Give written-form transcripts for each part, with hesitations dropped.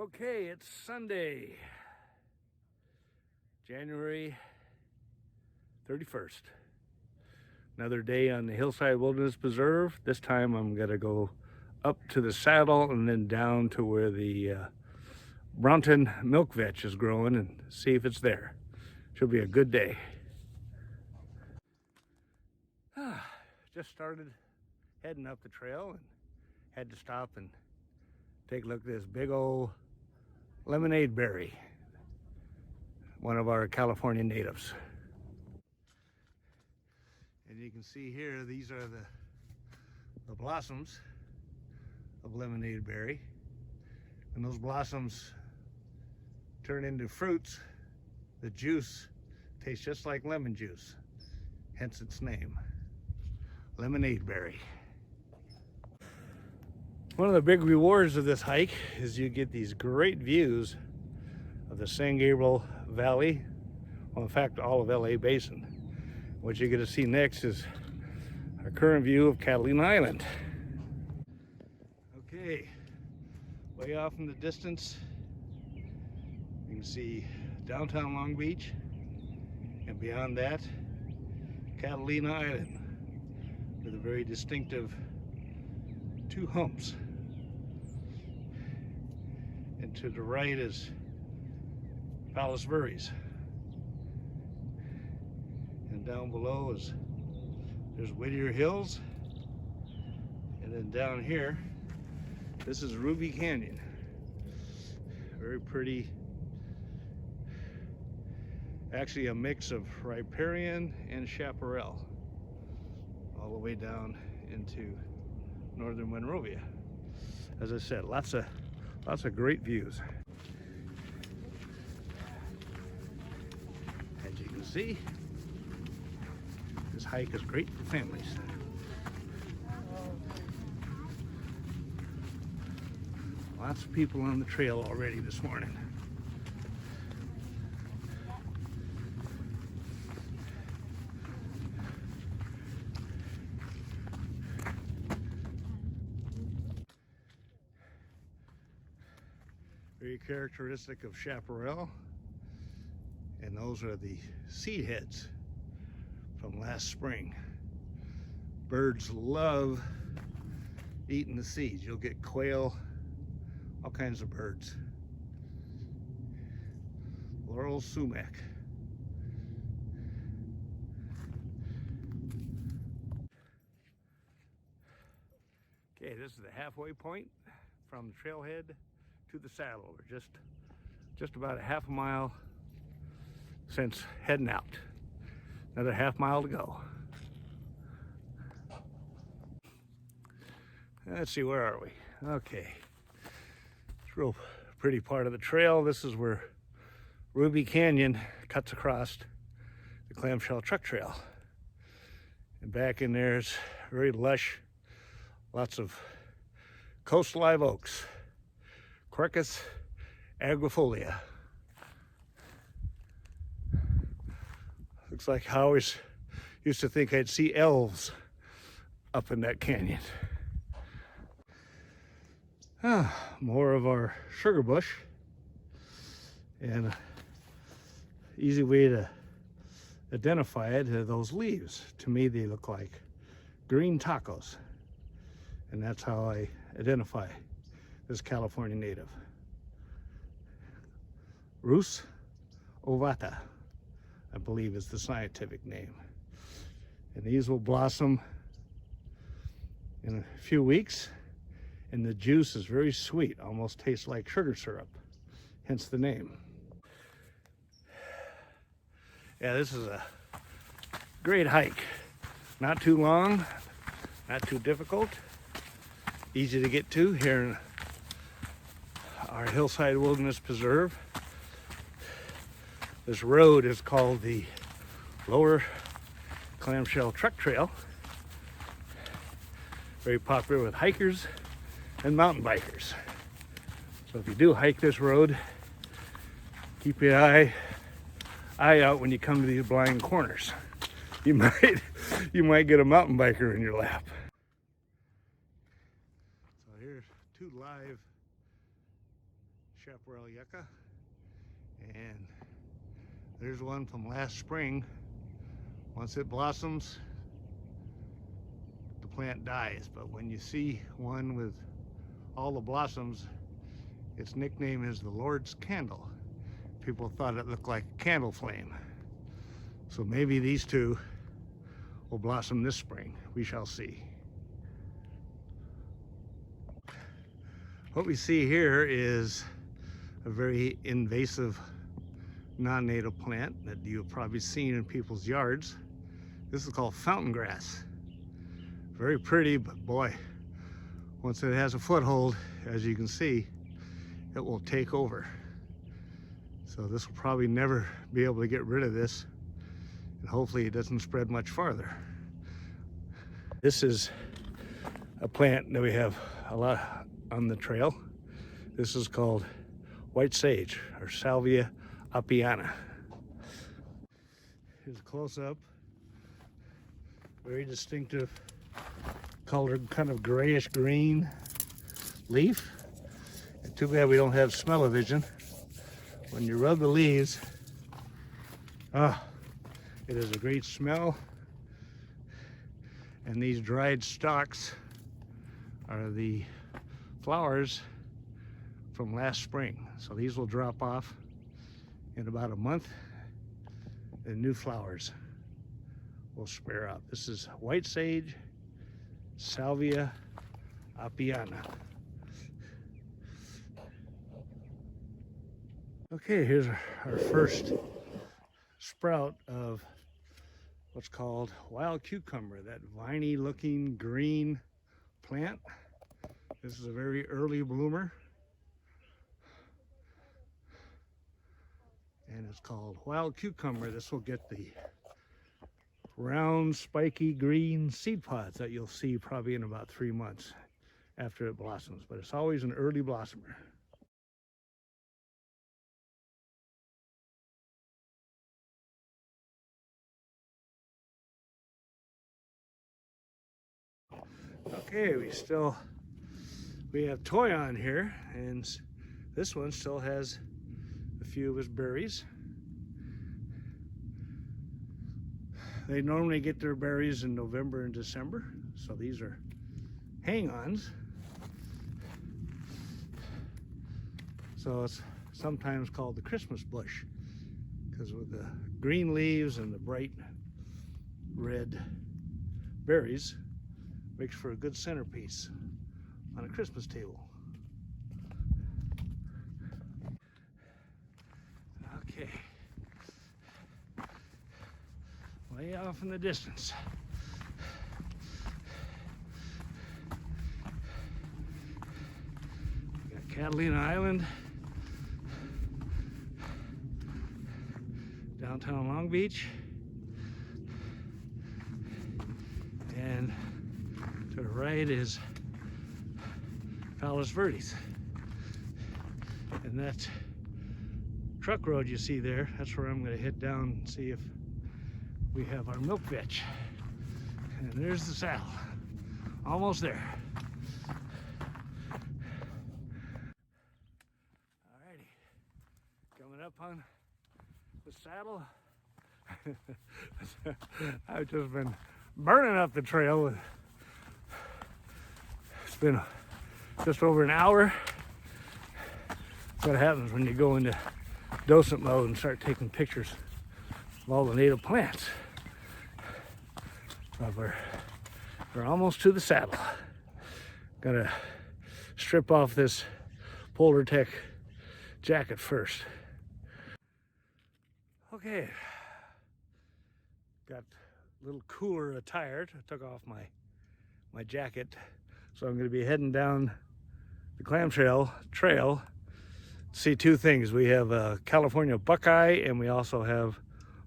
Okay, it's Sunday, January 31st. Another day on the Hillside Wilderness Preserve. This time I'm gonna go up to the saddle and then down to where the Brownton milk vetch is growing and see if it's there. Should be a good day. Just started heading up the trail and had to stop and take a look at this big old lemonade berry, one of our California natives. And you can see here, these are the blossoms of lemonade berry. When those blossoms turn into fruits, the juice tastes just like lemon juice, hence its name, lemonade berry. One of the big rewards of this hike is you get these great views of the San Gabriel Valley, well, in fact, all of LA Basin. What you're going to see next is our current view of Catalina Island. Okay, way off in the distance, you can see downtown Long Beach, and beyond that, Catalina Island, with a very distinctive two humps. And to the right is Palos Verdes. And down below there's Whittier Hills. And then down here, this is Ruby Canyon. Very pretty. Actually a mix of riparian and chaparral, all the way down into northern Monrovia. As I said, lots of great views. As you can see, this hike is great for families. Lots of people on the trail already this morning. Very characteristic of chaparral, and those are the seed heads from last spring. Birds love eating the seeds. You'll get quail, all kinds of birds. Laurel sumac. Okay, this is the halfway point from the trailhead to the saddle. We're just about a half a mile since heading out. Another half mile to go. Let's see, where are we? Okay, it's a real pretty part of the trail. This is where Ruby Canyon cuts across the clamshell truck trail. And back in there is very lush, lots of coast live oaks. Quercus agrifolia. Looks like I always used to think I'd see elves up in that canyon. More of our sugar bush, and an easy way to identify it are those leaves. To me, they look like green tacos, and that's how I identify this California native. Rus ovata, I believe, is the scientific name. And these will blossom in a few weeks, and the juice is very sweet, almost tastes like sugar syrup, hence the name. Yeah, this is a great hike. Not too long, not too difficult, easy to get to here in our Hillside Wilderness Preserve. This road is called the Lower Clamshell Truck Trail. Very popular with hikers and mountain bikers. So if you do hike this road, keep your eye out when you come to these blind corners. You might get a mountain biker in your lap. So here's two live chaparral yucca, and there's one from last spring. Once it blossoms, the plant dies, but when you see one with all the blossoms, its nickname is the Lord's Candle. People thought it looked like a candle flame. So maybe these two will blossom this spring. We shall see. What we see here is a very invasive non-native plant that you've probably seen in people's yards. This is called fountain grass. Very pretty, but boy, once it has a foothold, as you can see, it will take over. So this will probably never be able to get rid of this, and hopefully it doesn't spread much farther. This is a plant that we have a lot on the trail. This is called white sage, or Salvia appiana. Here's a close-up. Very distinctive colored, kind of grayish green leaf. And too bad we don't have smell-o-vision. When you rub the leaves, it is a great smell. And these dried stalks are the flowers from last spring. So these will drop off in about a month, and new flowers will spare up. This is white sage, Salvia appiana. Okay, here's our first sprout of what's called wild cucumber, that viney looking green plant. This is a very early bloomer, and it's called wild cucumber. This will get the round, spiky green seed pods that you'll see probably in about 3 months after it blossoms, but it's always an early blossomer. Okay, we have toy on here, and this one still has a few of his berries. They normally get their berries in November and December, so these are hang-ons. So it's sometimes called the Christmas bush, because with the green leaves and the bright red berries, makes for a good centerpiece on a Christmas table. Okay, way off in the distance, we got Catalina Island, downtown Long Beach, and to the right is Palos Verdes. And that truck road you see there, that's where I'm going to head down and see if we have our milk vetch. And there's the saddle. Almost there. Alrighty. Coming up on the saddle. I've just been burning up the trail with, it's been just over an hour. That's what happens when you go into docent mode and start taking pictures of all the native plants. But we're almost to the saddle. Gotta strip off this Polar Tech jacket first. Okay, got a little cooler attired. I took off my jacket, so I'm going to be heading down the Clamshell Trail to see two things. We have a California buckeye, and we also have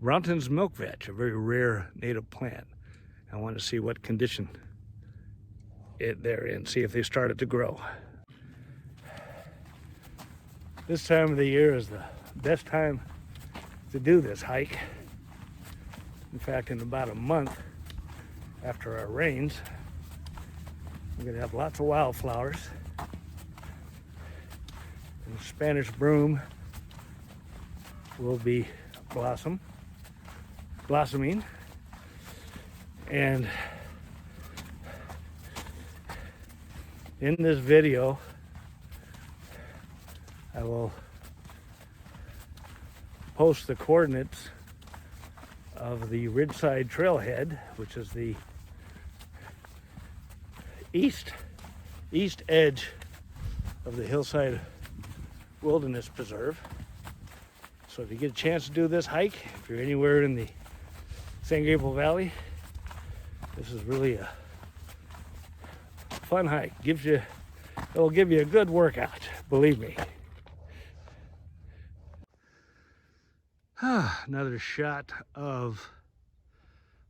Brownton's milk vetch, a very rare native plant. I want to see what condition they're in, see if they started to grow. This time of the year is the best time to do this hike. In fact, in about a month after our rains, we're going to have lots of wildflowers. And the Spanish broom will be blossoming. And in this video, I will post the coordinates of the Ridgeside Trailhead, which is the east edge of the Hillside Wilderness Preserve. So if you get a chance to do this hike, if you're anywhere in the San Gabriel Valley, this is really a fun hike. It'll give you a good workout, believe me. Another shot of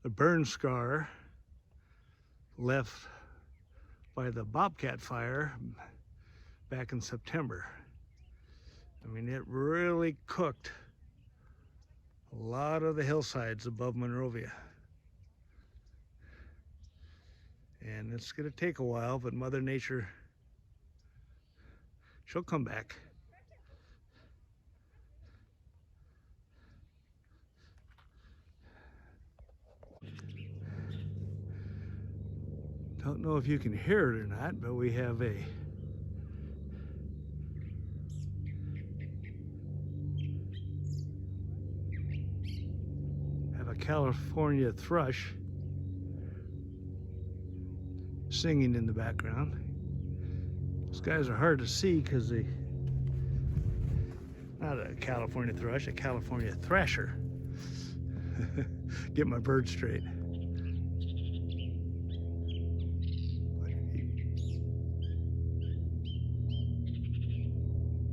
the burn scar left by the bobcat fire back in September. I mean, it really cooked a lot of the hillsides above Monrovia. And it's going to take a while, but Mother Nature, she'll come back. Don't know if you can hear it or not, but we have a California thrush singing in the background. Those guys are hard to see because they, not a California thrush, a California thrasher. Get my bird straight.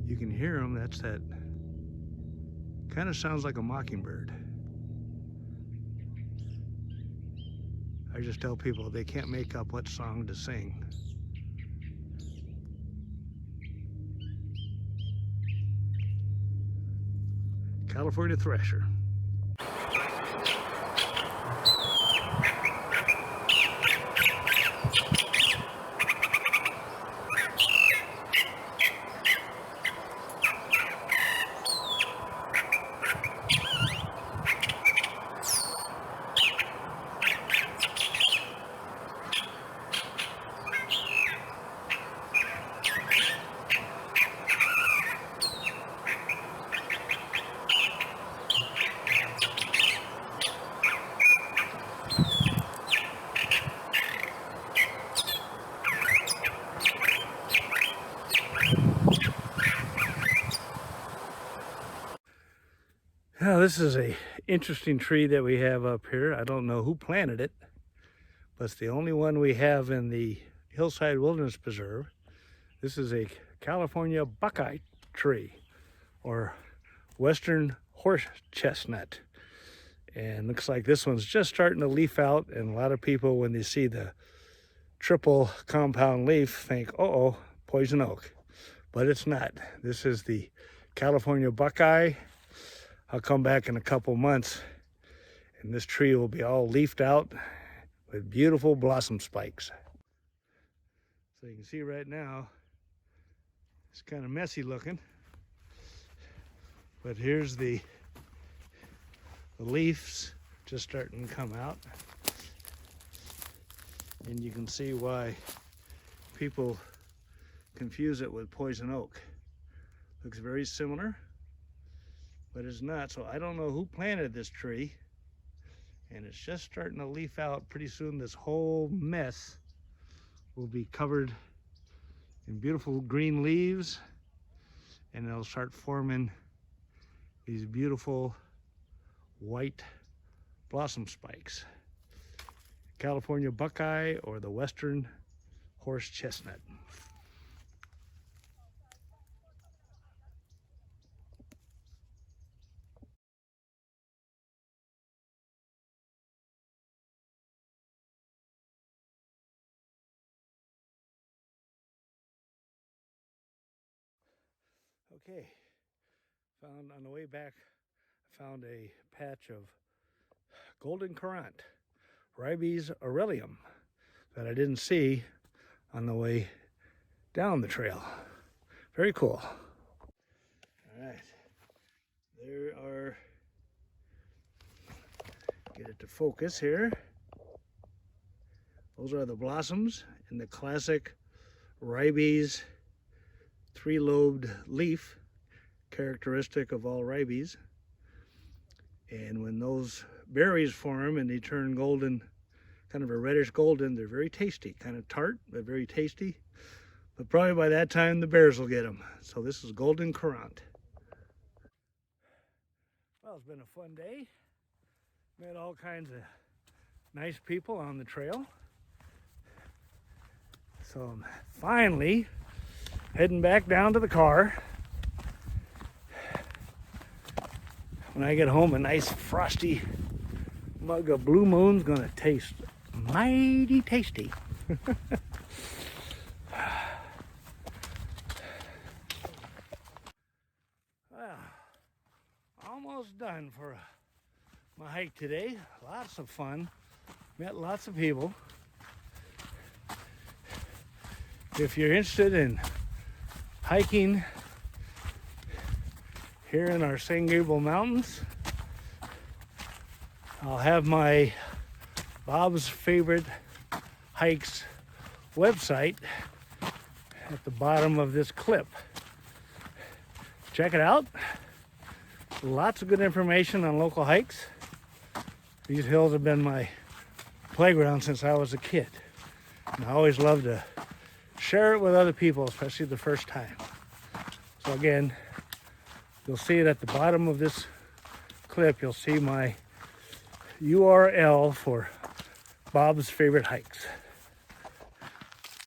You can hear them. That kind of sounds like a mockingbird. I just tell people they can't make up what song to sing. California thrasher. Now, this is a interesting tree that we have up here. I don't know who planted it, but it's the only one we have in the Hillside Wilderness Preserve. This is a California buckeye tree, or western horse chestnut. And looks like this one's just starting to leaf out, and a lot of people, when they see the triple compound leaf, think, uh-oh, poison oak. But it's not. This is the California buckeye. I'll come back in a couple months and this tree will be all leafed out with beautiful blossom spikes. So you can see right now, it's kind of messy looking, but here's the leaves just starting to come out. And you can see why people confuse it with poison oak. Looks very similar, but it's not. So I don't know who planted this tree, and it's just starting to leaf out. Pretty soon this whole mess will be covered in beautiful green leaves, and it'll start forming these beautiful white blossom spikes. California buckeye, or the western horse chestnut. Okay, found on the way back, I found a patch of golden currant, Ribes aurelium, that I didn't see on the way down the trail. Very cool. there are, get it to focus here. Those are the blossoms in the classic ribes three-lobed leaf, characteristic of all ribes. And when those berries form and they turn golden, kind of a reddish golden, they're very tasty, kind of tart, but very tasty. But probably by that time the bears will get them. So this is golden currant. Well, it's been a fun day. Met all kinds of nice people on the trail. So I'm finally heading back down to the car. When I get home, a nice frosty mug of Blue Moon's gonna taste mighty tasty. Well, almost done for my hike today. Lots of fun. Met lots of people. If you're interested in hiking here in our San Gabriel Mountains, I'll have my Bob's Favorite Hikes website at the bottom of this clip. Check it out. Lots of good information on local hikes. These hills have been my playground since I was a kid. And I always love to share it with other people, especially the first time. So again, you'll see it at the bottom of this clip. You'll see my URL for Bob's Favorite Hikes.